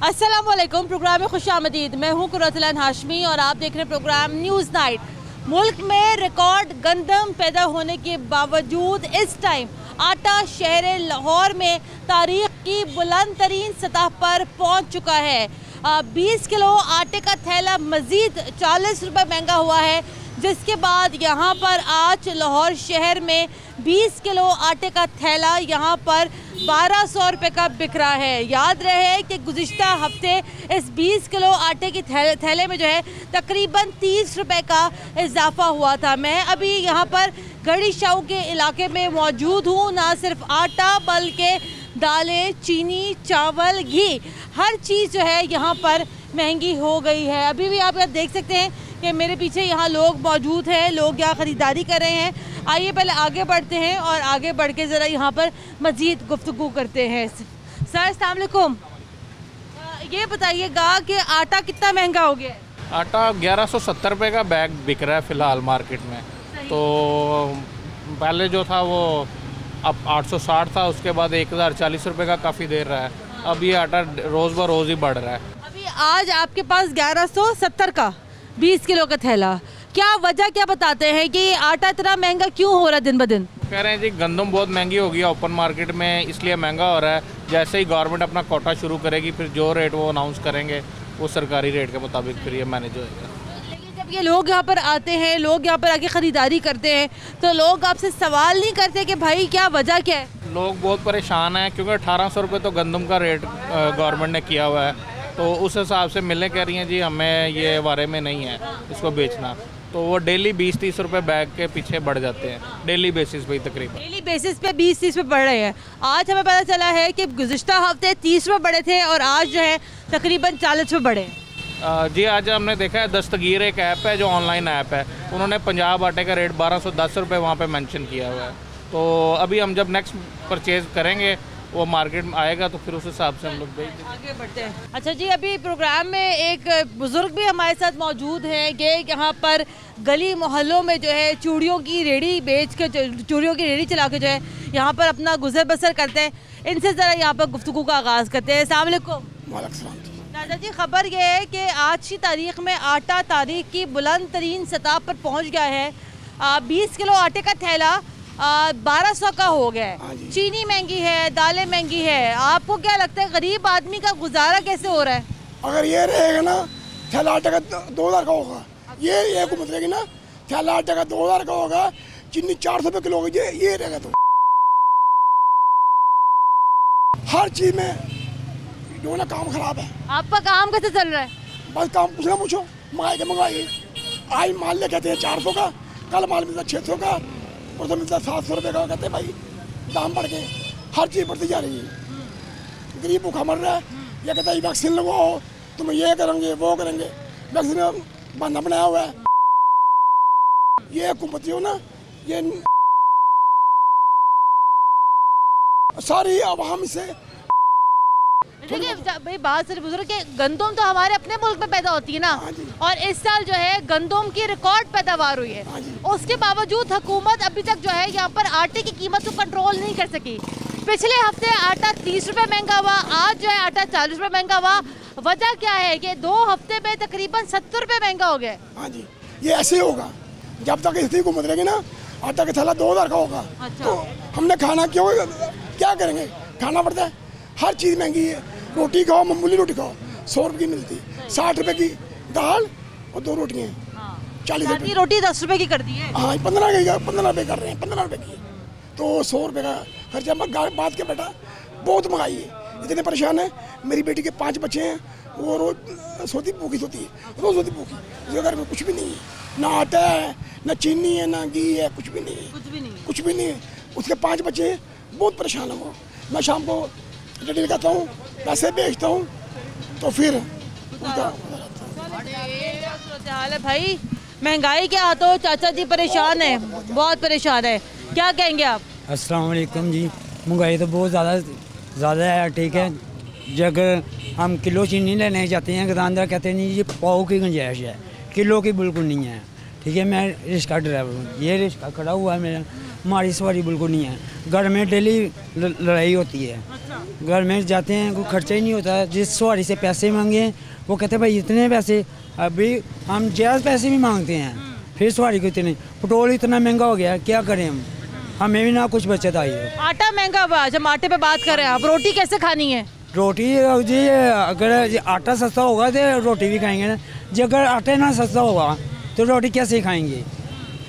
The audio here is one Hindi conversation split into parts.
अस्सलामुअलैकुम। प्रोग्राम में खुशामदीद। मैं हूँ कुरतुल हाशमी और आप देख रहे हैं प्रोग्राम न्यूज़ नाइट। मुल्क में रिकॉर्ड गंदम पैदा होने के बावजूद इस टाइम आटा शहर लाहौर में तारीख की बुलंद तरीन सतह पर पहुँच चुका है। 20 किलो आटे का थैला मज़ीद 40 रुपये महंगा हुआ है, जिसके बाद यहाँ पर आज लाहौर शहर में 20 किलो आटे का थैला यहाँ पर 1200 रुपये का बिक रहा है। याद रहे कि गुज़िश्ता हफ्ते इस 20 किलो आटे की थैले में जो है तकरीबन 30 रुपये का इजाफा हुआ था। मैं अभी यहाँ पर गढ़ी शाहू के इलाके में मौजूद हूँ। ना सिर्फ आटा बल्कि दालें, चीनी, चावल, घी, हर चीज़ जो है यहाँ पर महंगी हो गई है। अभी भी आप देख सकते हैं कि मेरे पीछे यहाँ लोग मौजूद हैं, लोग यहाँ ख़रीदारी कर रहे हैं। आइए पहले आगे बढ़ते हैं और आगे बढ़ के ज़रा यहाँ पर मज़ीद गुफ्तगू करते हैं। सर अस्सलाम वालेकुम, ये बताइएगा कि आटा कितना महंगा हो गया है? आटा 1170 रुपये का बैग बिक रहा है फ़िलहाल मार्केट में। तो पहले जो था वो अब 860 था, उसके बाद 1040 रुपये का काफ़ी देर रहा है। अब ये आटा रोज़ ब रोज़ ही बढ़ रहा है। अभी आज आपके पास 1170 का 20 किलो का थैला, क्या वजह क्या बताते हैं कि आटा इतना महंगा क्यों हो रहा है दिन ब दिन? कह रहे हैं जी गंदम बहुत महंगी हो गई है ओपन मार्केट में, इसलिए महंगा हो रहा है। जैसे ही गवर्नमेंट अपना कोटा शुरू करेगी फिर जो रेट वो अनाउंस करेंगे वो सरकारी रेट के मुताबिक फिर ये मैनेज होएगा। लेकिन जब ये लोग यहाँ पर आते हैं, लोग यहाँ पर आके ख़रीदारी करते हैं, तो लोग आपसे सवाल नहीं करते कि भाई क्या वजह क्या है? लोग बहुत परेशान हैं क्योंकि 1800 रुपये तो गंदम का रेट गवर्नमेंट ने किया हुआ है, तो उस हिसाब से मिलने कह रही हैं जी हमें ये बारे में नहीं है इसको बेचना। तो वो डेली 20-30 रुपये बैग के पीछे बढ़ जाते हैं, डेली बेसिस पे तकरीबन। डेली बेसिस पे 20-30 रुपये बढ़ रहे हैं। आज हमें पता चला है कि गुज़िश्ता हफ्ते 30 रुपये बढ़े थे और आज जो है तकरीबन 40 रुपये बढ़े हैं। जी आज हमने देखा है दस्तगीर एक ऐप है जो ऑनलाइन ऐप है, उन्होंने पंजाब आटे का रेट 1210 रुपये वहाँ पे मेंशन किया हुआ है। तो अभी हम जब नेक्स्ट परचेज़ करेंगे वो मार्केट में आएगा तो फिर उस हिसाब से हम लोग आगे बढ़ते हैं। अच्छा जी, अभी प्रोग्राम में एक बुज़ुर्ग भी हमारे साथ मौजूद हैं कि यहाँ पर गली मोहल्लों में जो है चूड़ियों की रेडी बेच के, चूड़ियों की रेडी चला के जो है यहाँ पर अपना गुजर बसर करते हैं। इनसे ज़रा यहाँ पर गुफ्तगू का आगाज़ करते हैं। अस्सलाम वालेकुम। दादा जी, ख़बर यह है कि आज की तारीख़ में आटा तारीख़ की बुलंद तरीन सतह पर पहुँच गया है। 20 किलो आटे का थैला 1200 का हो गया है। चीनी महंगी है, दालें महंगी है। आपको क्या लगता है गरीब आदमी का गुजारा कैसे हो रहा है? अगर ये रहेगा ना थैला आटे का 2000 का होगा। ये हुकूमत रहेगी ना थैला आटे का 2000 का होगा, चीनी 400 रुपये किलो होगी, ये रहेगा। तो हर चीज में जो ना काम खराब है। आपका काम कैसे चल रहा है? बस काम कुछ ना पूछो, मंगाई आज माल ले कहते हैं 400 का, कल माल मिलता 600 का, और तो मिलता 700 रुपये का। कहते भाई दाम बढ़ गए, हर चीज़ बढ़ती जा रही है। गरीब भूखा मर रहा है। ये कहता है वैक्सीन लगवाओ, तुम ये करेंगे वो करेंगे, वैक्सीन बहाना बनाया हुआ है। ये हुकूमतियों ना ये सारी आवाम से देखिए भाई, बात सिर्फ बुजुर्ग के गंदम तो हमारे अपने मुल्क में पैदा होती है ना, और इस साल जो है गंदम की रिकॉर्ड पैदावार हुई है। उसके बावजूद हुकूमत अभी तक जो है यहाँ पर आटे की कीमत को कंट्रोल नहीं कर सकी। पिछले हफ्ते आटा 30 रुपये महंगा हुआ, आज जो है आटा 40 रुपये महंगा हुआ। वजह क्या है कि 2 हफ्ते में तकरीबन 70 रुपये महंगा हो गया। हाँ जी, ये ऐसे होगा जब तक इसी हुकूमत रहेगी ना। आटा का थैला 2000 का होगा। अच्छा। तो हमने खाना क्या करेंगे, खाना पड़ता है। हर चीज़ महंगी है। रोटी खाओ, मामूली रोटी खाओ 100 रुपये की मिलती, 60 रुपये की दाल और 2 रोटियाँ। 40 रुपये रोटी 10 रुपये की कर दी है। हाँ 15 रुपये कर रहे हैं, 15 रुपये की। तो 100 रुपये का खर्चा बात के बेटा बहुत महंगाई है। इतने परेशान है। मेरी बेटी के 5 बच्चे हैं, वो रोज सोती भूखी सोती है, रोज सोती भूखी। उसके घर में कुछ भी नहीं है, ना आटा है, ना चीनी है, ना घी है, कुछ भी नहीं है। कुछ भी नहीं है। उसके 5 बच्चे हैं, बहुत परेशान है वो। मैं शाम को रेडी लगाता हूँ, पैसे बेचता हूँ, तो फिर हाल है भाई। महंगाई के हाथों चाचा जी परेशान है, बहुत परेशान है। क्या कहेंगे आप? अस्सलाम वालेकुम जी। महंगाई तो बहुत ज़्यादा है। ठीक है, अगर हम किलो चीनी लेने जाते हैं, दुकानदार कहते हैं नहीं ये पाव की गुंजाइश है, किलो की बिल्कुल नहीं है। ठीक है, मैं रिक्शा ड्राइवर हूँ, ये रिक्शा खड़ा हुआ है मेरा, हमारी सवारी बिल्कुल नहीं है। घर में डेली लड़ाई होती है, घर में जाते हैं कोई खर्चा ही नहीं होता। जिस सवारी से पैसे मांगे वो कहते हैं भाई इतने पैसे, अभी हम जायज़ पैसे भी मांगते हैं, फिर सवारी को इतने। पेट्रोल इतना महंगा हो गया, क्या करें हम, हमें भी ना कुछ बचत आई है। आटा महंगा हुआ, जब आटे पे बात कर रहे हैं आप, रोटी कैसे खानी है? रोटी जी अगर आटा सस्ता होगा तो रोटी भी खाएंगे ना, जी अगर आटा ना सस्ता होगा तो रोटी कैसे खाएंगे।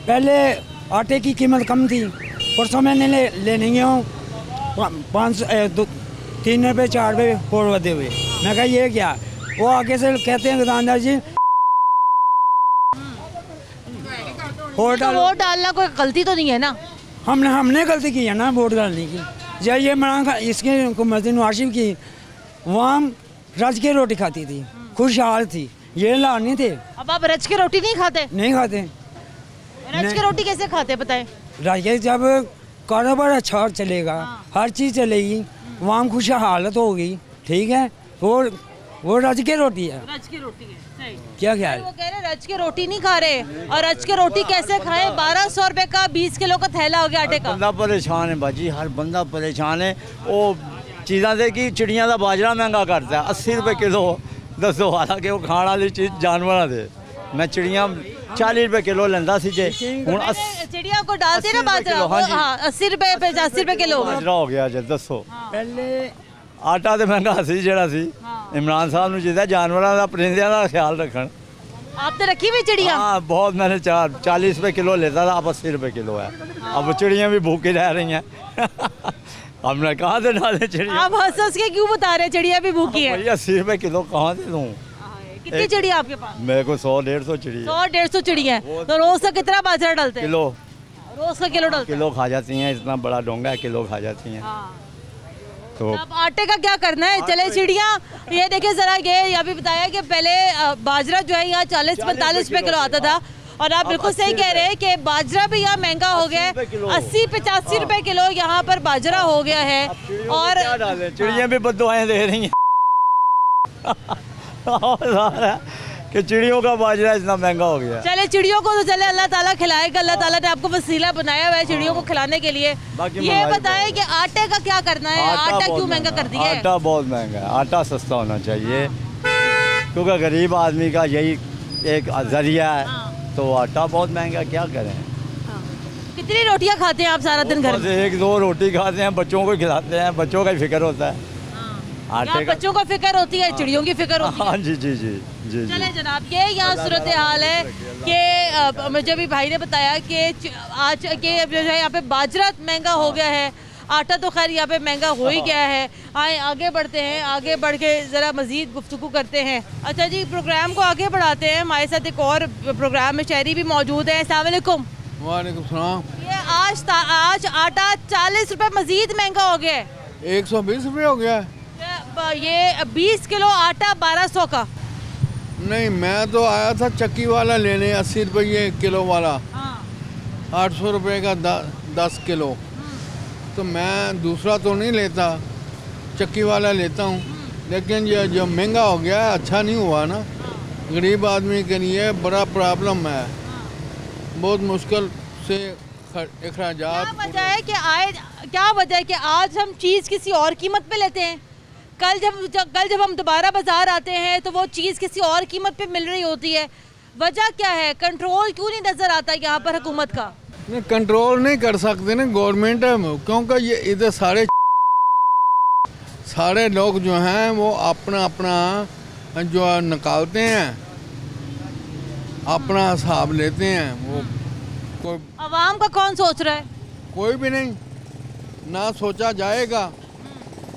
पहले आटे की कीमत कम थी, परसों मैंने लेने गया हूँ 3 रुपये 4 रुपये फोड़ बढ़े हुए। मैं कहा ये क्या, वो आगे से कहते हैं दुकानदार जी वोट डालना कोई गलती तो नहीं है ना? हमने गलती की है ना वोट डालने की। जब ये इमरान इसकी हुकूमत नवाज की, वहाँ रज के रोटी खाती थी, खुशहाल थी, ये लाल नहीं थे। अब आप रज के रोटी नहीं खाते? नहीं खाते। रज के रोटी कैसे खाते बताएं? रज के जब कारोबार अच्छा चलेगा, हर चीज़ चलेगी, वहाँ खुशहालत होगी, ठीक है, वो रज के रोटी है। रज की रोटी है, सही। क्या ख्याल? वो कह रहे रज के रोटी नहीं खा रहे, और रज के रोटी कैसे खाएं? 1200 रुपए का 20 किलो का थैला हो गया आटे का। बंदा परेशान है बाजी, हर बंदा परेशान है। वो चीज़ा दे कि चिड़िया का बाजरा महंगा करता है 80 रुपये किलो, दसो, हालांकि वो खाने वाली चीज़ जानवर दे। मैं चिड़िया 40 रुपये किलो लेंदा सी जे, हुण चिड़िया को डालते ना बाजरा, हाँ 80 रुपये 85 रुपये किलो बाजरा हो गया जे। दसो पहले आटा तो महंगा सी जेड़ा सी। इमरान साहब ने चाहिए जानवरों का, परिंदियों का ख्याल रखन। आपने रखी हुई चिड़िया? हाँ बहुत, मैंने 40 रुपये किलो लेता था, अब 80 रुपये किलो है। अब चिड़ियाँ भी भूखी रह रही हैं। हमने कहाँ से डाले चिड़िया? आप हंस के क्यों बता रहे हैं चिड़िया भी भूखी है? 80 रुपये किलो कहाँ से दूँ? कितनी चिड़िया आपके पास? मेरे को 100-150 चिड़िया। 100-150 चिड़िया है, तो रोज का कितना बाजरा डालते हैं? किलो। रोज का किलो डालते हैं? किलो खा जाती हैं, इतना बड़ा डोंगा है, किलो खा जाती हैं। तो अब आटे का क्या करना है? चले चिड़िया, ये देखिए जरा, ये अभी बताया कि पहले बाजरा जो है यहाँ 40-45 रुपए किलो आता था, और आप बिल्कुल सही कह रहे हैं कि बाजरा भी यहाँ महंगा हो गया है, 80-85 रुपए किलो यहाँ पर बाजरा हो गया है। और चिड़िया भी बददुआएं दे रही हैं कि चिड़ियों का बाजरा इतना महंगा हो गया। चले चिड़ियों को तो चले अल्लाह ताला खिलाएगा, अल्लाह ताला ने आपको वसीला बनाया हुआ है चिड़ियों को खिलाने के लिए। ये बताएं कि आटे का क्या करना है? आटा क्यों महंगा कर दिया है? आटा बहुत महंगा है, आटा सस्ता होना चाहिए, क्योंकि गरीब आदमी का यही एक जरिया है। तो आटा बहुत महंगा, क्या करें। कितनी रोटियां खाते हैं आप सारा दिन घर में? 1-2 रोटी खाते हैं, बच्चों को खिलाते हैं, बच्चों का फिक्र होता है। आटे का बच्चों को फिक्र होती है, चिड़ियों की फिक्र होती है। हाँ जी जी जी जी। चले जनाब, ये यहाँ सूरत हाल है कि मुझे भी भाई ने बताया कि आज के जो है यहाँ पे बाजरा महंगा हो गया है, आटा तो खैर यहाँ पे महंगा हो ही गया है। आए आगे बढ़ते हैं, आगे बढ़ के ज़रा मज़ीद गुफ्तगू करते हैं। अच्छा जी, प्रोग्राम को आगे बढ़ाते हैं। हमारे साथ एक और प्रोग्राम में शहरी भी मौजूद है। अस्सलाम वालेकुम। वालेकुम सलाम। ये आज आटा 40 रुपये मज़ीद महंगा हो गया है, 120 रुपये हो गया है। ये 20 किलो आटा 1200 का। नहीं, मैं तो आया था चक्की वाला लेने, 80 रुपये किलो वाला, 800 रुपये का 10 किलो। तो मैं दूसरा तो नहीं लेता, चक्की वाला लेता हूँ। लेकिन ये जो महंगा हो गया है, अच्छा नहीं हुआ ना, गरीब आदमी के लिए बड़ा प्रॉब्लम है, बहुत मुश्किल से अखराजात। क्या वजह है कि आज हम चीज़ किसी और कीमत पे लेते हैं? कल जब हम दोबारा बाजार आते हैं तो वो चीज़ किसी और कीमत पे मिल रही होती है। वजह क्या है? कंट्रोल क्यों नहीं नज़र आता यहाँ पर हुकूमत का? नहीं, कंट्रोल नहीं कर सकते ना गवर्नमेंट है, क्योंकि ये इधर सारे लोग जो हैं वो अपना अपना जो निकालते हैं, अपना हिसाब लेते हैं। वो कोई अवाम का कौन सोच रहा है? कोई भी नहीं, ना सोचा जाएगा,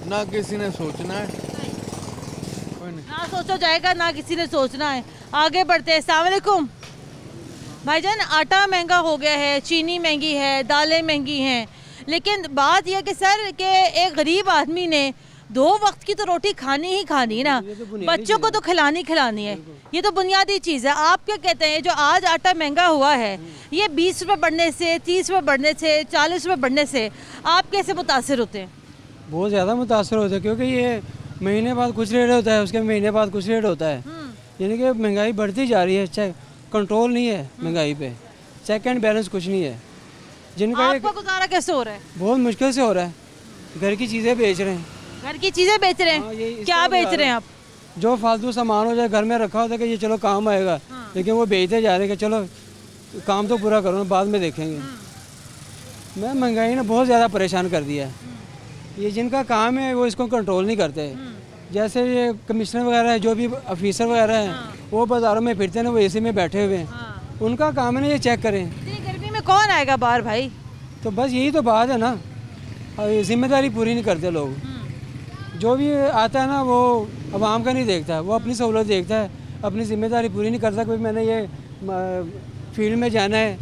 ना किसी ने सोचना है, कोई नहीं। ना सोचा जाएगा, ना किसी ने सोचना है। आगे बढ़ते हैं। अस्सलाम वालेकुम भाईजान, आटा महंगा हो गया है, चीनी महंगी है, दालें महंगी हैं, लेकिन बात यह कि सर कि एक गरीब आदमी ने 2 वक्त की तो रोटी खानी ही खानी ना, बच्चों को तो खिलानी है, ये तो बुनियादी चीज़ है। आप क्या कहते हैं, जो आज आटा महंगा हुआ है, ये 20 रुपये बढ़ने से, 30 रुपये बढ़ने से, 40 रुपये बढ़ने से आप कैसे मुतासिर होते हैं? बहुत ज़्यादा मुतासर होता है, क्योंकि ये महीने बाद कुछ रेट होता है, उसके महीने बाद कुछ रेट होता है, यानी कि महंगाई बढ़ती जा रही है। अच्छा, कंट्रोल नहीं है महंगाई पे, चेक एंड बैलेंस कुछ नहीं है। जिनका आपका गुजारा कैसे हो रहा है? बहुत मुश्किल से हो रहा है। घर की चीज़ें बेच रहे हैं। घर की चीजें बेच रहे हाँ, हैं? क्या बेच रहे हैं आप? जो फालतू सामान हो जाए घर में रखा होता है कि ये चलो काम आएगा, लेकिन वो बेचते जा रहे हैं कि चलो काम तो पूरा करो, बाद में देखेंगे। मैं महंगाई ने बहुत ज़्यादा परेशान कर दिया है। ये जिनका काम है वो इसको कंट्रोल नहीं करते। जैसे ये कमिश्नर वगैरह है, जो भी ऑफिसर वगैरह हैं, वो बाज़ारों में फिरते हैं, वो एसी में बैठे हुए हैं। उनका काम है ना ये चेक करें। इतनी गर्मी में कौन आएगा बाहर भाई? तो बस यही तो बात है ना, जिम्मेदारी पूरी नहीं करते लोग। जो भी आता है ना वो आवाम का नहीं देखता, वो अपनी सहूलत देखता है, अपनी जिम्मेदारी पूरी नहीं करता। कोई मैंने ये फील्ड में जाना है,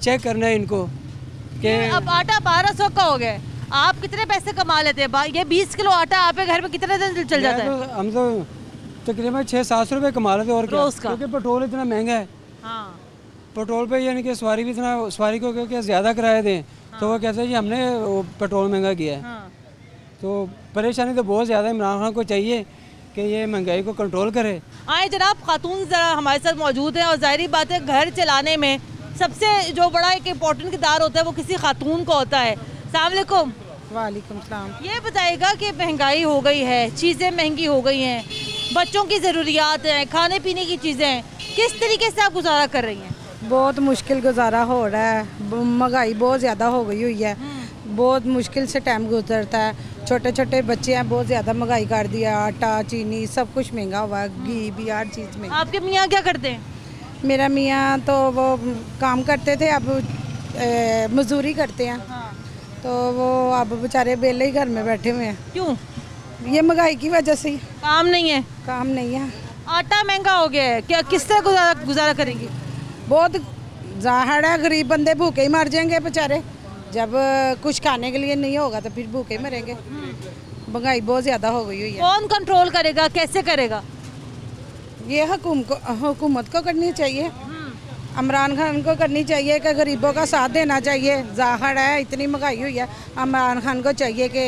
चेक करना है इनको कि अब आटा 1200 का हो गया। आप कितने पैसे कमा लेते हैं? ये 20 किलो आटा आपके घर में कितने दिन चल जाता है? हम तो तकरीबन 600-700 रुपये कमा लेते हैं और क्या, रोज का? क्योंकि पेट्रोल इतना महंगा है। हाँ। पेट्रोल पे यानी कि सवारी भी इतना, सवारी को क्योंकि ज़्यादा किराया दें तो वो कहते हैं जी हमने वो पेट्रोल महंगा किया है। हाँ। तो परेशानी तो बहुत ज़्यादा है। इमरान खान को चाहिए कि ये महंगाई को कंट्रोल करे। आए जनाब, खातून ज़रा हमारे साथ मौजूद हैं और जाहिर बात है घर चलाने में सबसे जो बड़ा एक इम्पोर्टेंट किरदार होता है वो किसी खातून का होता है। अस्सलाम वालेकुम। वालेकुम सलाम। ये बताइएगा कि महंगाई हो गई है, चीज़ें महंगी हो गई हैं, बच्चों की ज़रूरियात हैं, खाने पीने की चीज़ें हैं, किस तरीके से आप गुजारा कर रही हैं? बहुत मुश्किल गुजारा हो रहा है, महंगाई बहुत ज़्यादा हो गई हुई है, बहुत मुश्किल से टाइम गुजरता है। छोटे छोटे बच्चे हैं, बहुत ज़्यादा महंगाई कर दिया, आटा चीनी सब कुछ महंगा हुआ है, घी भी हर चीज़ में। आपके मियाँ क्या करते हैं? मेरा मियाँ तो वो काम करते थे, अब मजदूरी करते हैं। तो वो अब बेचारे बेले ही घर में बैठे हुए हैं। क्यों? ये महंगाई की वजह से। काम नहीं है? काम नहीं है, आटा महंगा हो गया है, क्या किस तरह गुजारा करेंगी? बहुत जाहिर है गरीब बंदे भूखे ही मर जाएंगे बेचारे। जब कुछ खाने के लिए नहीं होगा तो फिर भूखे मरेंगे। महंगाई बहुत ज़्यादा हो गई हुई है। कौन कंट्रोल करेगा, कैसे करेगा? ये हुकूमत को करनी चाहिए, इमरान खान को करनी चाहिए कि गरीबों का साथ देना चाहिए। जाहिर है इतनी महंगाई हुई है, इमरान खान को चाहिए कि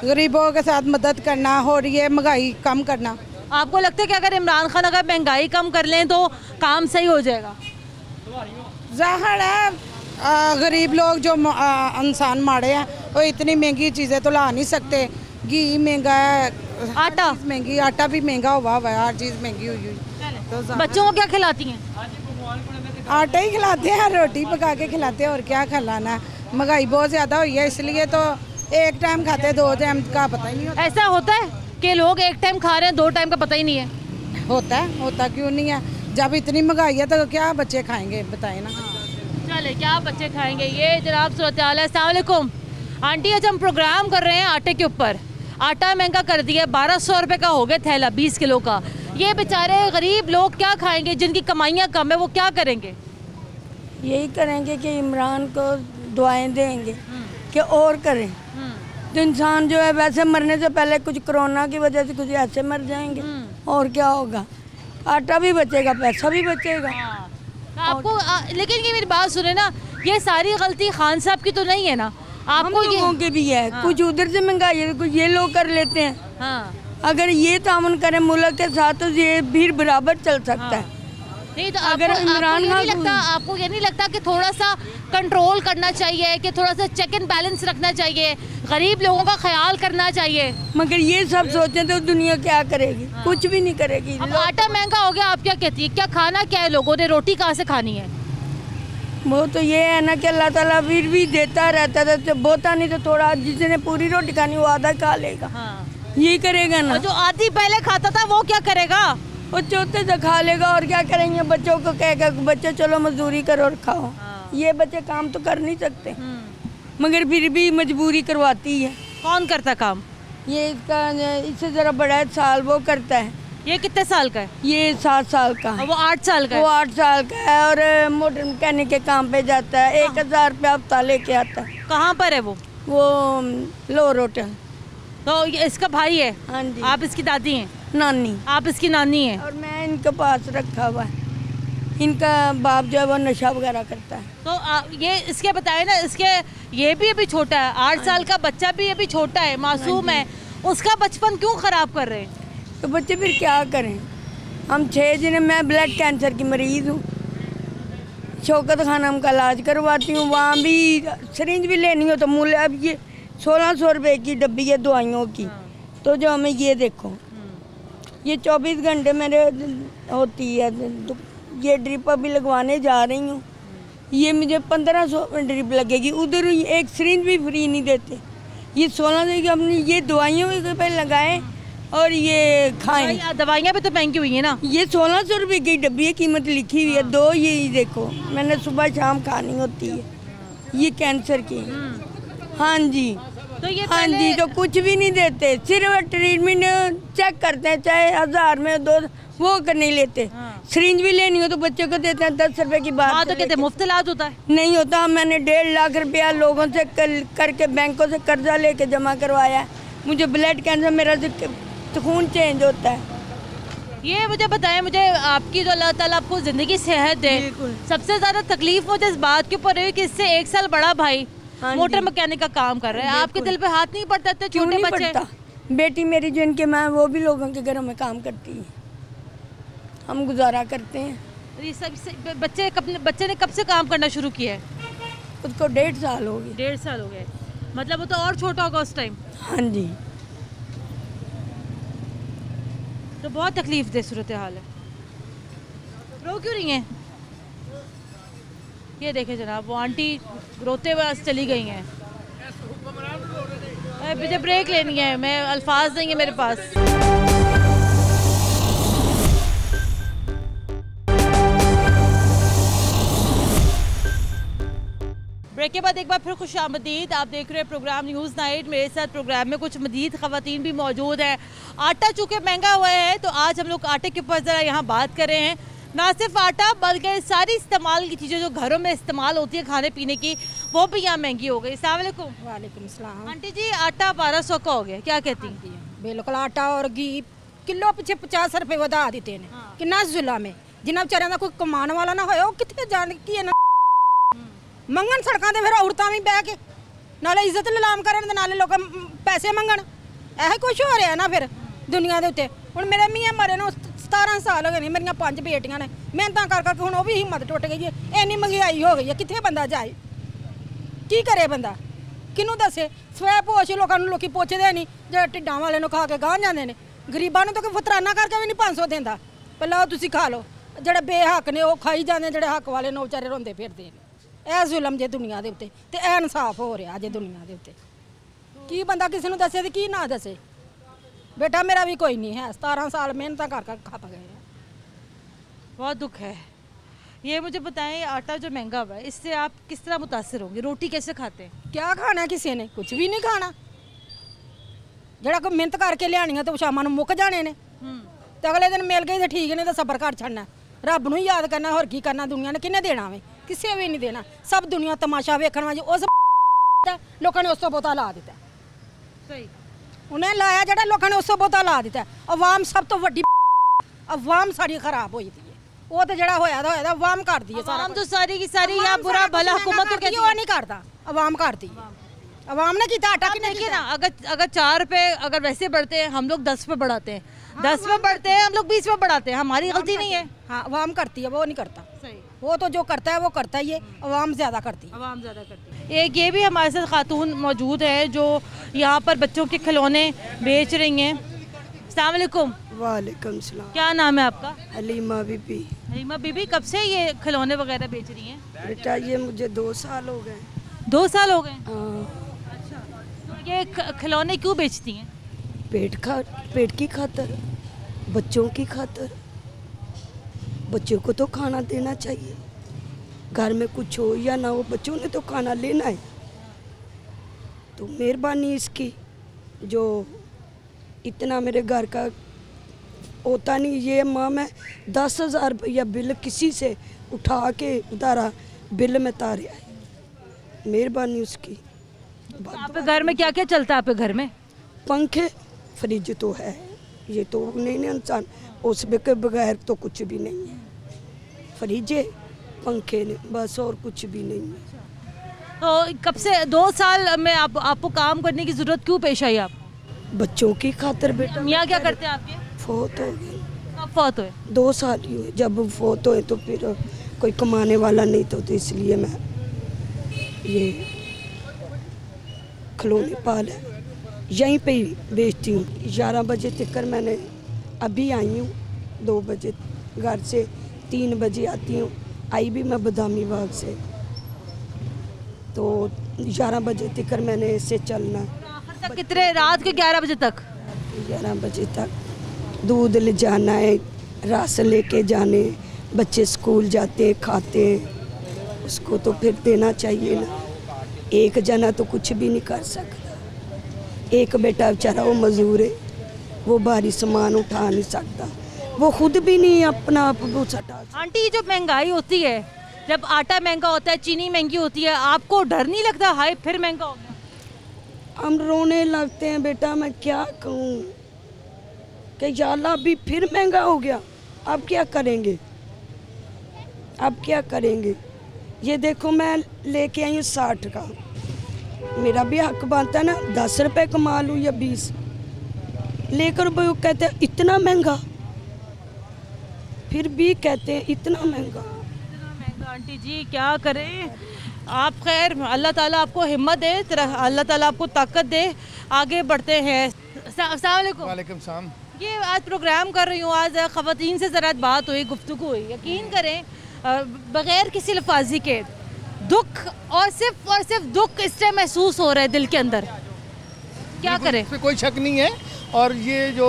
गरीबों के साथ मदद करना हो रही है, महंगाई कम करना। आपको लगता है कि अगर इमरान खान अगर महंगाई कम कर लें तो काम सही हो जाएगा? जाहिर है गरीब लोग जो इंसान माड़े हैं वो इतनी महंगी चीज़ें तो ला नहीं सकते। घी महंगा है, आटा महंगी, आटा भी महंगा हुआ है, हर चीज़ महंगी हुई हुई। तो बच्चों को क्या खिलाती हैं? आटा ही खिलाते हैं, रोटी पका के खिलाते हैं, और क्या खिलाना है। महंगाई बहुत ज़्यादा हुई है, इसलिए तो एक टाइम खाते, 2 टाइम का पता ही नहीं होता। ऐसा होता है कि लोग एक टाइम खा रहे हैं, 2 टाइम का पता ही नहीं है? होता क्यों नहीं है? जब इतनी महंगाई है तो क्या बच्चे खाएंगे, बताए ना। चले, क्या बच्चे खाएंगे? ये जनाब सूरत हाल है। अस्सलाम वालेकुम आंटी, आज हम प्रोग्राम कर रहे हैं आटे के ऊपर। आटा महंगा कर दिया, 1200 रुपये का हो गया थैला 20 किलो का। ये बेचारे गरीब लोग क्या खाएंगे? जिनकी कमाइयाँ कम है वो क्या करेंगे? यही करेंगे कि इमरान को दुआएं देंगे कि और करें। तो इंसान जो है वैसे मरने से पहले कुछ कोरोना की वजह से कुछ ऐसे मर जाएंगे, और क्या होगा? आटा भी बचेगा, पैसा भी बचेगा। आपको लेकिन ये मेरी बात सुने ना, ये सारी गलती खान साहब की तो नहीं है ना? आपको हम लोगों की भी है। कुछ उधर से महंगाई है, कुछ ये लोग कर लेते हैं। अगर ये तामुन करें मुल्क के साथ तो ये भी बराबर चल सकता है। नहीं तो अगर आपको ये नहीं लगता कि थोड़ा सा कंट्रोल करना चाहिए, कि थोड़ा सा चेक एंड बैलेंस रखना चाहिए, गरीब लोगों का ख्याल करना चाहिए? मगर ये सब सोचें तो दुनिया क्या करेगी? कुछ भी नहीं करेगी। अब आटा महंगा हो गया, आप क्या कहती है? क्या खाना क्या है? लोगों ने रोटी कहाँ से खानी है? वो तो ये है ना कि अल्लाह ताला फिर भी देता रहता है, तो बोता नहीं तो थोड़ा, जिसने पूरी रोटी खानी वो आधा खा लेगा। यही करेगा ना। जो आधी पहले खाता था वो क्या करेगा? वो चौथे से खा लेगा, और क्या करेंगे? बच्चों को कहेगा बच्चे चलो मजदूरी करो और खाओ। ये बच्चे काम तो कर नहीं सकते, मगर फिर भी मजबूरी करवाती है। कौन करता काम? ये इससे ज़रा बड़ा है, साल वो करता है। ये कितने साल का है? ये 7 साल का है। वो 8 साल का है। वो 8 साल का है, और मोटर मैकेनिक के काम पे जाता है। 1000 रुपया हफ्ता लेके आता है। कहाँ पर है वो? Lower hotel. तो ये इसका भाई है? हाँ जी। आप इसकी दादी हैं? नानी। आप इसकी नानी हैं? और मैं इनके पास रखा हुआ है। इनका बाप जो है वो नशा वगैरह करता है। तो ये इसके बताए ना, इसके ये भी अभी छोटा है, 8 साल का बच्चा भी अभी छोटा है, मासूम है, उसका बचपन क्यों खराब कर रहे हैं? तो बच्चे फिर क्या करें? हम 6 दिन, मैं ब्लड कैंसर की मरीज़ हूँ। शौकत खानम का इलाज करवाती हूँ, वहाँ भी सिरिंज भी लेनी हो तो मूल्य अब ये 1600 रुपये की डब्बी है दवाइयों की। तो जो हमें ये देखो, ये 24 घंटे मेरे होती है, ये ड्रिप अभी लगवाने जा रही हूँ, ये मुझे 1500 में ड्रिप लगेगी। उधर एक सिरिंज भी फ्री नहीं देते। ये 1600 की अपनी ये दवाइयों पे लगाएं और ये खाएं। दवाइयाँ भी तो महंगी हुई है ना। ये 1600 रुपये की डब्बी है, कीमत लिखी हुई है। 2 ये देखो, मैंने सुबह शाम खानी होती है, ये कैंसर की। हाँ जी, तो ये हाँ जी, तो कुछ भी नहीं देते, सिर्फ ट्रीटमेंट चेक करते हैं, चाहे 1000 में 2 वो कर नहीं लेते। सिरिंज भी लेनी हो तो बच्चों को देते हैं 10 रुपए की बात। हाँ, तो कहते मुफ्त इलाज होता है। नहीं होता। मैंने 1.5 लाख रुपया लोगों से करके बैंकों से कर्जा लेके जमा करवाया है। मुझे ब्लड कैंसर, मेरा तो खून चेंज होता है। ये मुझे बताएं, मुझे आपकी जो अल्लाह ताला आपको ज़िंदगी सेहत दे, सबसे ज़्यादा तकलीफ मुझे इस बात के ऊपर है कि इससे 1 साल बड़ा भाई मोटर मैकेनिक का काम कर रहा है। आपके दिल पे हाथ नहीं पड़ता? इतने छोटे बच्चे। बेटी मेरी जिनके माँ, वो भी लोगों के घरों में काम करती है, हम गुजारा करते हैं। ये सब बच्चे ने कब से काम करना शुरू किया है? उसको 1.5 साल हो गए। 1.5 साल हो गए, मतलब वो तो और छोटा होगा उस टाइम। हाँ जी, तो बहुत तकलीफ दे सूरत हाल है। रो क्यों रही हैं? ये देखें जनाब, वो आंटी रोते हुए चली गई हैं। मुझे ब्रेक लेनी है, मैं अल्फाज नहीं है मेरे पास। ब्रेक के बाद एक बार फिर खुश आमदीद। आप देख रहे हैं प्रोग्राम न्यूज़ नाइट। मेरे साथ प्रोग्राम में कुछ मजीद ख़वातीन भी मौजूद हैं। आटा चूँकि महंगा हुआ है तो आज हम लोग आटे के ऊपर ज़रा यहाँ बात कर रहे हैं। ना सिर्फ आटा बल्कि सारी इस्तेमाल की चीज़ें जो घरों में इस्तेमाल होती है खाने पीने की, वो भी यहाँ महंगी हो गई। अस्सलाम वालेकुम। वालेकुम सलाम। आंटी जी, आटा 1200 का हो गया, क्या कहती हैं? बिल्कुल, आटा और घी किलो पिछे 50 रुपए वधा दिते ने। कितना जुल्म है। जिन्हें बेचारियां दा कोई कमाने वाला ना होया, वो कितने जान की है ना मंगन सड़कों ते, फिर औरतां भी बह के नाले इज्जत नीलाम करन ते नाले लोग पैसे मंगन। ऐसा कुछ हो रहा है ना फिर दुनिया के उत्ते। हुण मेरे मियाँ मरे ने 17 साल हो गए, मेरिया 5 बेटियां ने, मेहनत कर करके हुण वो भी हिम्मत टुट गई है। इन्नी महंगाई हो गई है, कितने बंदा जाए, की करे बंदा, किनू दसे? स्वै पोश लोगों लोग पुछते नहीं, जो ढिड्डां वाले नूं खा के गाह जाते हैं। गरीबां नूं तो फतराना करके भी नहीं 500 देंदा, पहला तुसीं खा लो। ਜਿਹੜੇ बेहक ने वो खाई जाते, ਜਿਹੜੇ हक वाले ने बेचारे रोंदे फिरदे ने। ਇਹ जुलम जे दुनिया के उत्ते ते ਇਹ इंसाफ हो रहा जे दुनिया के उत्ते। की बंदा किसी नूं दसे ते की ना दसे? बेटा मेरा भी कोई नहीं है, 17 साल मेहनत कर खप गए। बहुत दुख है। ये मुझे बताएं, आटा जो महंगा हुआ है इससे आप किस तरह मुतासिर होंगे? रोटी कैसे खाते हैं? क्या खाना किसी ने? कुछ भी नहीं खाना। जरा कोई मेहनत करके लियानी तो शाम को मुक जाने ने, तो अगले दिन मिल गई तो ठीक नहीं, तो सबर कर छड़ना। रब नूं याद करना, होर की करना? दुनिया ने किन्ने देना वे? किसी भी नहीं देना। सब दुनिया तमाशा वेखण वाली उस लोगों ने उस तो बहुता ला दिता। सही उन्हें लाया जड़ा लोगों ने उस तो बहुता ला दिता। अवाम सब तो वड्डी, अवाम सारी खराब होई दी है। वो तो जड़ा होया दा अवाम कर दी है सारा। अवाम तो सारी की सारी या बुरा भला हुकूमत तो कहती है, वो नहीं करता, अवाम करती है। अवाम ने किया आटा की देखिए ना, अगर 4 रुपए अगर वैसे बढ़ते हैं, हम लोग 10 पे बढ़ाते हैं, 10 पे बढ़ते हैं हम लोग 20 पे बढ़ाते हैं, हमारी गलती नहीं है। हाँ, अवाम करती है, वो नहीं करता। सही, वो तो जो करता है वो करता ही है, अवाम ज़्यादा करती है। अवाम ज़्यादा करती है। एक ये भी हमारे साथ खातून मौजूद है जो यहाँ पर बच्चों के खिलौने बेच रही हैं। अस्सलाम वालेकुम। वालेकुम सलाम। क्या नाम है आपका? हलीमा बीबी। हलीमा बीबी, कब से ये खिलौने वगैरह बेच रही हैं? बेटा ये मुझे 2 साल हो गए। 2 साल हो गए? हाँ। अच्छा, तो ये खिलौने क्यों बेचती हैं? पेट की खातर, बच्चों की खातर। बच्चों को तो खाना देना चाहिए, घर में कुछ हो या ना हो, बच्चों ने तो खाना लेना है। तो मेहरबानी इसकी, जो इतना मेरे घर का होता नहीं। ये माँ मैं 10,000 रुपया बिल किसी से उठा के उतारा, बिल में तारा है। मेहरबानी उसकी। आपके घर में क्या क्या चलता है? आपके घर में पंखे, फ्रिज तो है, ये तो नहीं इंसान, उसके बगैर तो कुछ भी नहीं है। फ्रिज है, पंखे ने, बस और कुछ भी नहीं है। तो कब से 2 साल में आपको काम करने की जरूरत क्यों पेश आई? आप बच्चों की खातर। बेटा मियाँ क्या करते हैं आपके? फोत हो गए। कब फौत हुए? 2 साल ही हुए। जब फौत हुए तो फिर कोई कमाने वाला नहीं था, तो इसलिए मैं ये खिलौने पाल है यहीं पे ही बेचती हूँ। 11 बजे तक मैंने अभी आई हूँ, 2 बजे घर से, 3 बजे आती हूँ। आई भी मैं बदामी बाग से, तो 11 बजे तक मैंने ऐसे चलना। तक कितने? रात के 11 बजे तक? 11 बजे तक दूध ले जाना है, राशन लेके जाने, बच्चे स्कूल जाते खाते, उसको तो फिर देना चाहिए ना। एक जना तो कुछ भी नहीं कर सकता। एक बेटा बेचारा वो मजदूर है, वो भारी सामान उठा नहीं सकता, वो खुद भी नहीं अपना आप उठा। आंटी, ये जो महंगाई होती है, जब आटा महंगा होता है, चीनी महंगी होती है, आपको डर नहीं लगता हाय फिर महंगा हो गया? हम रोने लगते हैं बेटा, मैं क्या कहूँ कि या अल्लाह अभी फिर महंगा हो गया, अब क्या करेंगे, अब क्या करेंगे। ये देखो मैं लेके आई हूँ 60 का, मेरा भी हक बनता है ना, 10 रुपए कमा लूँ या 20, लेकर वो कहते हैं इतना महंगा, फिर भी कहते हैं इतना महंगा। आंटी जी क्या करें आप? खैर अल्लाह ताला आपको हिम्मत दे, अल्लाह ताला आपको ताकत दे, आगे बढ़ते हैं। अस्सलाम वालेकुम। वालेकुम सलाम। ये आज प्रोग्राम कर रही हूँ, आज ख़वातीन से ज़रा बात हुई, गुफ्तगू हुई। यकीन करें बग़ैर किसी लफाजी के दुख और सिर्फ दुख इस टाइम महसूस हो रहा है दिल के अंदर। क्या करें? इसमें कोई शक नहीं है। और ये जो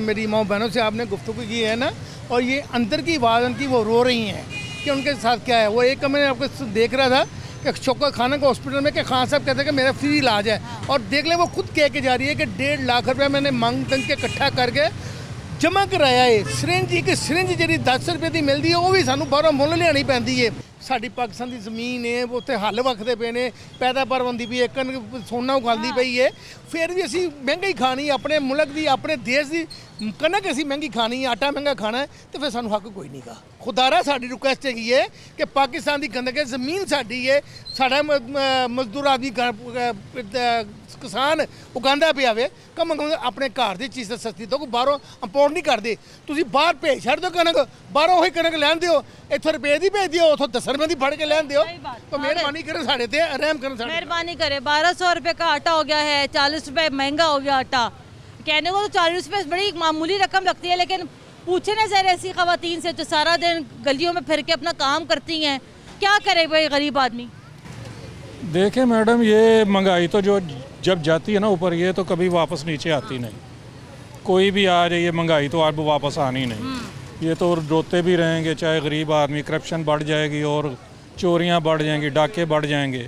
मेरी माँ बहनों से आपने गुफ्तगू की है ना, और ये अंदर की आवाज़ उनकी वो रो रही हैं कि उनके साथ क्या है। वो एक मैंने आपको देख रहा था कि शौकत खाना के हॉस्पिटल में कि खान साहब कहते हैं कि मेरा फ्री इलाज है, और देख लें वो खुद कह के जा रही है कि 1.5 लाख रुपया मैंने मांग तंग के इकट्ठा करके जमा कराया है। सिरिंज एक सिरिंज जी 10 रुपये की मिलती है, वो भी सानू बाहरों मुੱਲ लियानी पैंदी है। साडी पाकिस्तान की ज़मीन है, वो उत्थे हल वखदे पे ने, पैदावार होंदी पई है, कणक सोना उगांदी पई है, फिर भी असी महंगाई खानी अपने मुल्क की, अपने देश की कणक असी महंगी खानी है, आटा महंगा खाना है, तो फिर सानू हक कोई नहीं गा। खुदारा साडी रिक्वेस्ट हैगी है कि पाकिस्तान की गंदगी ज़मीन साडी है, साडा मजदूर आदमी किसान उगांदा पिया वे, कम अज कम अपने घर की चीज़ सस्ती दो, बाहरों इंपोर्ट नहीं करते। तुसीं बाहर भेज छड़ दो कणक, बाहरों वही कणक लैन दिओ, इत्थों रुपए दी भेज दिओ, उतों 10 रुपए की फड़ के लैन दिओ। तो मेहरबानी करें साढ़े ते रहम करें, मेहरबानी करें। 1200 रुपये का आटा हो गया है, 40 रुपये महंगा हो गया आटा। कहने को तो 40 रुपये बड़ी मामूली रकम लगती है, लेकिन पूछे ना जरा ऐसी ख़वातीन से जो सारा दिन गलियों में फिर के अपना काम करती हैं, क्या करे भाई गरीब आदमी? देखें मैडम, ये महंगाई तो जो जब जाती है ना ऊपर, ये तो कभी वापस नीचे आती नहीं। कोई भी आ जाए, ये महंगाई तो अब वापस आनी नहीं। ये तो रोते भी रहेंगे, चाहे गरीब आदमी, करप्शन बढ़ जाएगी और चोरियां बढ़ जाएंगी, डाके बढ़ जाएंगे,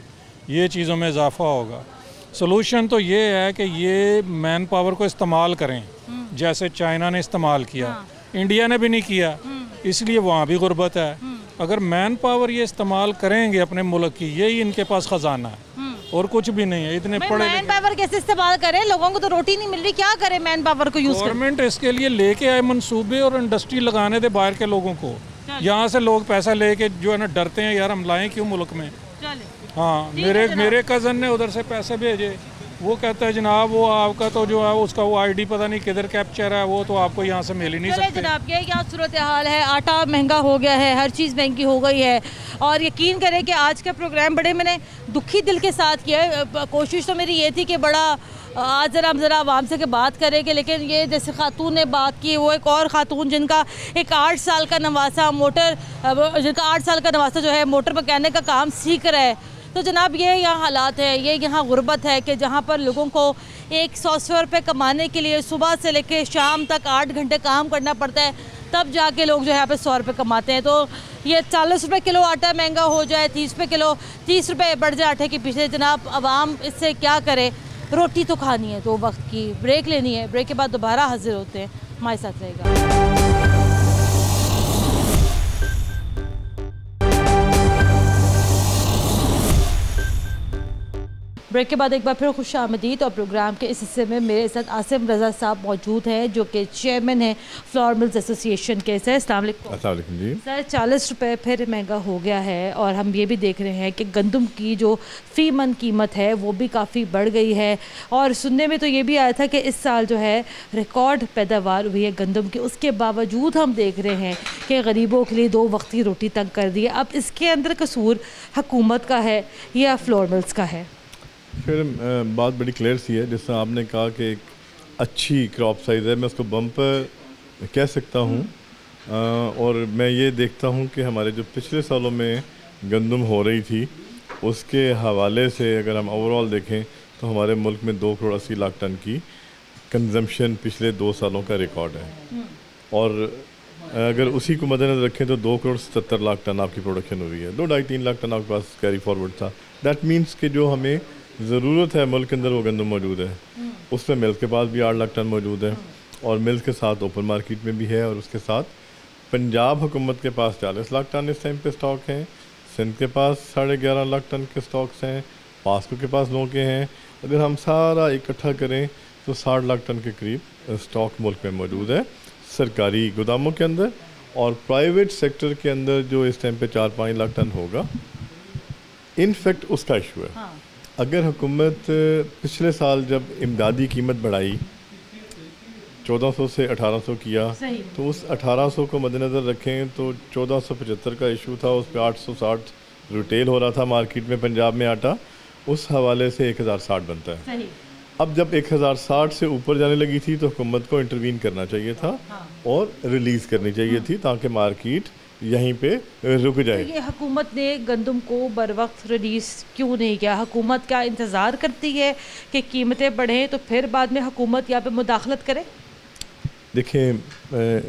ये चीज़ों में इजाफा होगा। सलूशन तो ये है कि ये मैन पावर को इस्तेमाल करें, जैसे चाइना ने इस्तेमाल किया, इंडिया ने भी नहीं किया, इसलिए वहाँ भी गुर्बत है। अगर मैन पावर ये इस्तेमाल करेंगे अपने मुल्क की, यही इनके पास ख़जाना है और कुछ भी नहीं है। इतने पढ़े मैन पावर कैसे इस्तेमाल करें? लोगों को तो रोटी नहीं मिल रही, क्या करें मैन पावर को यूज़? गवर्नमेंट इसके लिए लेके आए मंसूबे और इंडस्ट्री लगाने दे बाहर के लोगों को। यहाँ से लोग पैसा लेके जो है ना डरते हैं, यार हम लाएं क्यों मुल्क में। हाँ, मेरे कज़न ने उधर से पैसे भेजे, वो कहता है जनाब वो आपका तो जो है उसका वो आईडी पता नहीं किधर कैप्चर है, वो तो आपको यहाँ से मिल ही नहीं सकते। जनाब ये क्या सूरत हाल है, आटा महंगा हो गया है, हर चीज़ महंगी हो गई है। और यकीन करें कि आज का प्रोग्राम बड़े मैंने दुखी दिल के साथ किया है। कोशिश तो मेरी ये थी कि बड़ा आज ज़रा आवाम से के बात करेंगे, लेकिन ये जैसे खातून ने बात की, वो एक और खातून जिनका एक 8 साल का नवासा जिनका 8 साल का नवासा जो है मोटर मैकेनिक का काम सीख रहा है। तो जनाब ये यहाँ हालात है, ये यहाँ गुर्बत है कि जहाँ पर लोगों को 100 रुपये कमाने के लिए सुबह से लेकर शाम तक 8 घंटे काम करना पड़ता है, तब जाके लोग जो है यहाँ पे 100 रुपये कमाते हैं। तो ये 40 रुपये किलो आटा महंगा हो जाए, 30 रुपये किलो, 30 रुपये बढ़ जाए आटे के पीछे, जनाब आवाम इससे क्या करे? रोटी तो खानी है 2 वक्त की, ब्रेक लेनी है, ब्रेक के बाद दोबारा हाजिर होते हैं। हमारे साथ रहेगा। ब्रेक के बाद एक बार फिर खुश आमदीद। और प्रोग्राम के इस हिस्से में मेरे साथ आसिम रज़ा साहब मौजूद हैं जो कि चेयरमैन हैं फ्लोर मिल्स एसोसिएशन के। सर अस्सलाम वालेकुम जी। सर 40 रुपये फिर महंगा हो गया है और हम ये भी देख रहे हैं कि गंदम की जो फ़ी मन कीमत है वो भी काफ़ी बढ़ गई है। और सुनने में तो ये भी आया था कि इस साल जो है रिकॉर्ड पैदावार हुई है गंदम की, उसके बावजूद हम देख रहे हैं कि गरीबों के लिए 2 वक्त की रोटी तंग कर दी है। अब इसके अंदर कसूर हुकूमत का है या फ्लोर मिल्स का है? फिर बात बड़ी क्लियर सी है, जिस तरह आपने कहा कि एक अच्छी क्रॉप साइज़ है, मैं उसको बम्पर कह सकता हूँ। और मैं ये देखता हूँ कि हमारे जो पिछले सालों में गंदम हो रही थी उसके हवाले से अगर हम ओवरऑल देखें तो हमारे मुल्क में 2 करोड़ 80 लाख टन की कंजम्पशन पिछले 2 सालों का रिकॉर्ड है। और अगर उसी को मद्देनज़र रखें तो 2 करोड़ 77 लाख टन आपकी प्रोडक्शन हुई है। 2-2.5-3 लाख टन आपके पास कैरी फॉरवर्ड था। दैट मीन्स कि जो हमें ज़रूरत है मुल्क के अंदर वो गंदम मौजूद है। उसमें मिल्स के पास भी 8 लाख टन मौजूद है और मिल्स के साथ ओपन मार्केट में भी है। और उसके साथ पंजाब हुकूमत के पास 40 लाख टन इस टाइम पे स्टॉक हैं, सिंध के पास 11.5 लाख टन के स्टॉक्स हैं, पास्को के पास 9 के हैं। अगर हम सारा इकट्ठा करें तो 60 लाख टन के करीब स्टॉक मुल्क में मौजूद है सरकारी गोदामों के अंदर। और प्राइवेट सेक्टर के अंदर जो इस टाइम पे 4-5 लाख टन होगा, इनफैक्ट उसका इशू है। हाँ। अगर हुकूमत पिछले साल जब इमदादी कीमत बढ़ाई 1400 से 1800 किया तो उस 1800 को मद्देनज़र रखें तो 1475 का इशू था, उस पर 860 रिटेल हो रहा था मार्केट में पंजाब में आटा, उस हवाले से 1060 बनता है। अब जब 1060 से ऊपर जाने लगी थी तो हुकूमत को इंटरवीन करना चाहिए था। हाँ। और रिलीज़ करनी चाहिए थी ताकि मार्केट यहीं पे रुक जाए। तो ये हुकूमत ने गंदम को बर वक्त रिलीज़ क्यों नहीं किया? हुकूमत क्या इंतज़ार करती है कि कीमतें बढ़ें तो फिर बाद में हुकूमत यहाँ पे मुदाखलत करे? देखिए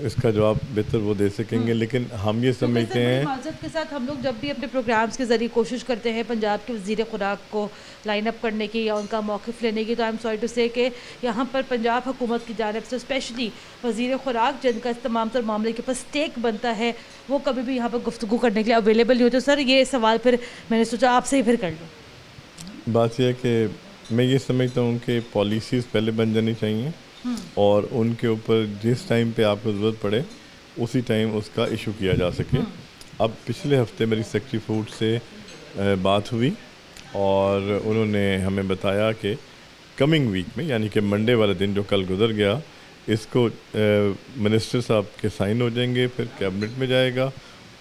इसका जवाब बेहतर वो दे सकेंगे, लेकिन हम ये समझते हैं माज़रत के साथ हम लोग जब भी अपने प्रोग्राम्स के ज़रिए कोशिश करते हैं पंजाब के वज़ीर खुराक को लाइन अप करने की या उनका मौक़िफ़ लेने की, तो आई एम सॉरी टू से कि यहाँ पर पंजाब हुकूमत की जानिब से स्पेशली वज़ीर खुराक जिनका इस तमाम तर मामले के ऊपर स्टेक बनता है वो कभी भी यहाँ पर गुफ्तगू करने के लिए अवेलेबल नहीं होते। सर ये सवाल फिर मैंने सोचा आपसे ही फिर कर लूँ। बात यह है कि मैं ये समझता हूँ कि पॉलिसीज़ पहले बन जानी चाहिए और उनके ऊपर जिस टाइम पे आपको ज़रूरत पड़े उसी टाइम उसका इशू किया जा सके। अब पिछले हफ्ते मेरी सेक्रेटरी फूड से बात हुई और उन्होंने हमें बताया कि कमिंग वीक में, यानी कि मंडे वाले दिन जो कल गुजर गया, इसको मिनिस्टर साहब के साइन हो जाएंगे, फिर कैबिनेट में जाएगा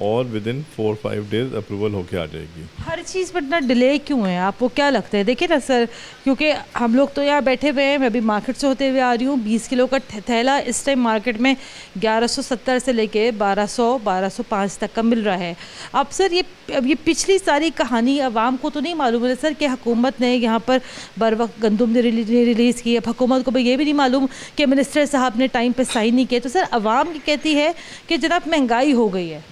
और विदिन 4-5 डेज़ अप्रूवल होके आ जाएगी। हर चीज़ पर इतना डिले क्यों है, आपको क्या लगता है? देखिए ना सर, क्योंकि हम लोग तो यहाँ बैठे हुए हैं, मैं अभी मार्केट से होते हुए आ रही हूँ, 20 किलो का थैला इस टाइम मार्केट में 1170 से लेके 1200-1205 तक का मिल रहा है। अब सर ये पिछली सारी कहानी आवाम को तो नहीं मालूम है सर कि हुकूमत ने यहाँ पर बर वक्त गंदम रिलीज़ की। अब हुकूमत को भी ये भी नहीं मालूम कि मिनिस्टर साहब ने टाइम पर साइन नहीं किया। तो सर आवाम कहती है कि जनाब महंगाई हो गई है।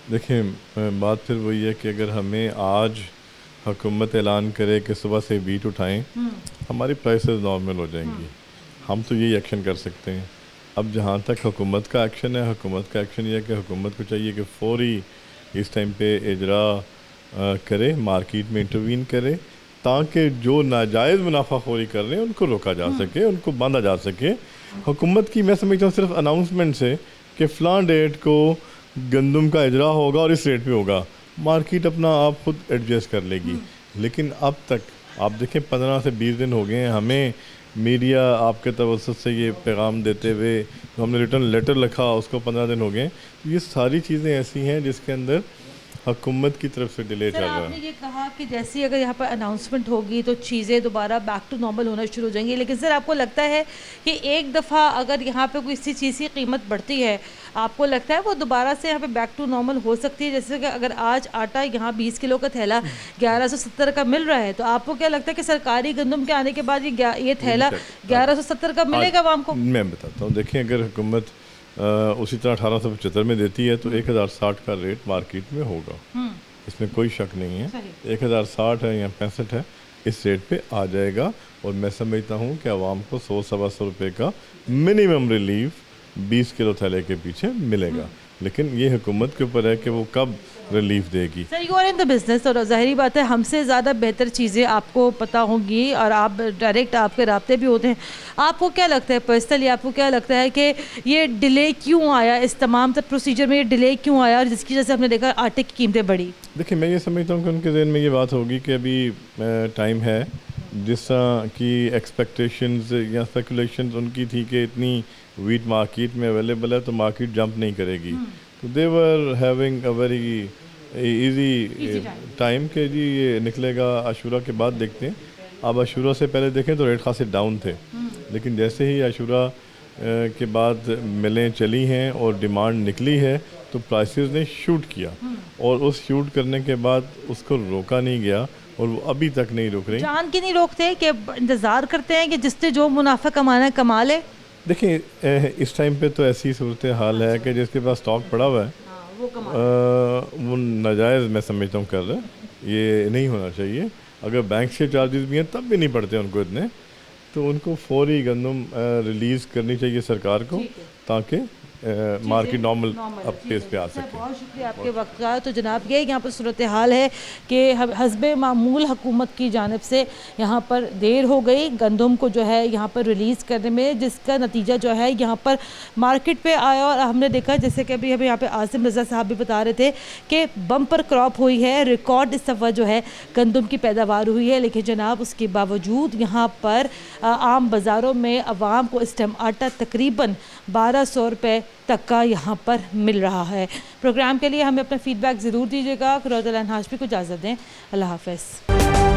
देखिए बात फिर वही है कि अगर हमें आज हुकूमत ऐलान करे कि सुबह से बीट उठाएं, हमारी प्राइसेस नॉर्मल हो जाएंगी, हम तो यही एक्शन कर सकते हैं। अब जहाँ तक हुकूमत का एक्शन है, हुकूमत का एक्शन ये है कि हुकूमत को चाहिए कि फ़ौरी इस टाइम पे इजरा करे, मार्केट में इंटरवीन करे ताकि जो नाजायज़ मुनाफाखोरी कर रहे हैं उनको रोका जा सके, उनको बांधा जा सके। हुकूमत की मैं समझता हूँ सिर्फ अनाउंसमेंट से कि फ़लाँ डेट को गंदम का इजरा होगा और इस रेट पे होगा, मार्केट अपना आप खुद एडजस्ट कर लेगी। लेकिन अब तक आप देखें 15 से 20 दिन हो गए हैं हमें मीडिया आपके तवज्जुह से ये पैगाम देते हुए, तो हमने रिटर्न लेटर लिखा उसको 15 दिन हो गए। ये सारी चीज़ें ऐसी हैं जिसके अंदर हुकूमत की तरफ से डिले चल रहा है। आपने ये कहा कि जैसी अगर यहाँ पर अनाउंसमेंट होगी तो चीज़ें दोबारा बैक टू नॉर्मल होना शुरू हो जाएंगी, लेकिन सर आपको लगता है कि एक दफ़ा अगर यहाँ पे कोई चीज़ की कीमत बढ़ती है, आपको लगता है वो दोबारा से यहाँ पे बैक टू नॉर्मल हो सकती है? जैसे कि अगर आज आटा यहाँ 20 किलो का थैला 1170 का मिल रहा है, तो आपको क्या लगता है कि सरकारी गंदम के आने के बाद ये थैला 1170 का मिलेगा आवाम को? मैं बताता हूँ, देखिए अगर हुकूमत उसी तरह 1875 में देती है तो 1060 का रेट मार्केट में होगा, इसमें कोई शक नहीं है। 1060 है या 65 है, इस रेट पे आ जाएगा। और मैं समझता हूँ कि आवाम को 100-125 रुपये का मिनिमम रिलीफ 20 किलो थैले के पीछे मिलेगा। लेकिन ये हुकूमत के ऊपर है कि वो कब रिलीफ देगी। Sir you are in the business और ज़ाहिरी बात है हमसे ज़्यादा बेहतर चीज़ें आपको पता होंगी और आप डायरेक्ट आपके राब्ते भी होते हैं। आपको क्या लगता है पर्सनली, आपको क्या लगता है कि ये डिले क्यों आया, इस तमाम प्रोसीजर में ये डिले क्यों आया और जिसकी वजह से हमने देखा आटे की कीमतें बढ़ी? देखिए मैं ये समझता हूँ कि उनके ज़हन में ये बात होगी कि अभी टाइम है, जिस तरह की एक्सपेक्टेशंस या स्पेकुलेशंस उनकी थी कि इतनी वीट मार्केट में अवेलेबल है तो मार्केट जंप नहीं करेगी, तो they were having a very easy time के जी ये निकलेगा आशूरा के बाद देखते हैं। अब आशूरा से पहले देखें तो रेट खासे डाउन थे, लेकिन जैसे ही आशूरा के बाद मिलें चली हैं और डिमांड निकली है तो प्राइसेस ने शूट किया और उस शूट करने के बाद उसको रोका नहीं गया और वो अभी तक नहीं रुक रही। जान के नहीं रोकते कि इंतज़ार करते हैं कि जिससे जो मुनाफा कमाना है कमा ले? देखिए इस टाइम पे तो ऐसी सूरत हाल है कि जिसके पास स्टॉक पड़ा हुआ है वो नाजायज़ मैं समझता हूँ कर रहा है, ये नहीं होना चाहिए। अगर बैंक से चार्जेस भी हैं तब भी नहीं पड़ते उनको इतने, तो उनको फौरी गंदम रिलीज़ करनी चाहिए सरकार को ताकि मार्केट नॉर्मल अब पेस पे आ सके। बहुत शुक्रिया आपके वक्त का। तो जनाब ये यहाँ पर सूरत हाल है कि हस्बे मामूल हुकूमत की जानिब से यहाँ पर देर हो गई गंदम को जो है यहाँ पर रिलीज़ करने में, जिसका नतीजा जो है यहाँ पर मार्केट पे आया और हमने देखा जैसे कि अभी यहाँ पे आसिम रज़ा साहब भी बता रहे थे कि बम्पर क्रॉप हुई है, रिकॉर्ड इस दफ़ा जो है गंदम की पैदावार हुई है। लेकिन जनाब उसके बावजूद यहाँ पर आम बाज़ारों में आवाम को इस टाइम आटा तकरीबन 1200 रुपये तक का यहाँ पर मिल रहा है। प्रोग्राम के लिए हमें अपना फीडबैक ज़रूर दीजिएगा। फिरोज़ अलान हाशमी को इजाज़त दें। अल्लाह हाफ़िज़।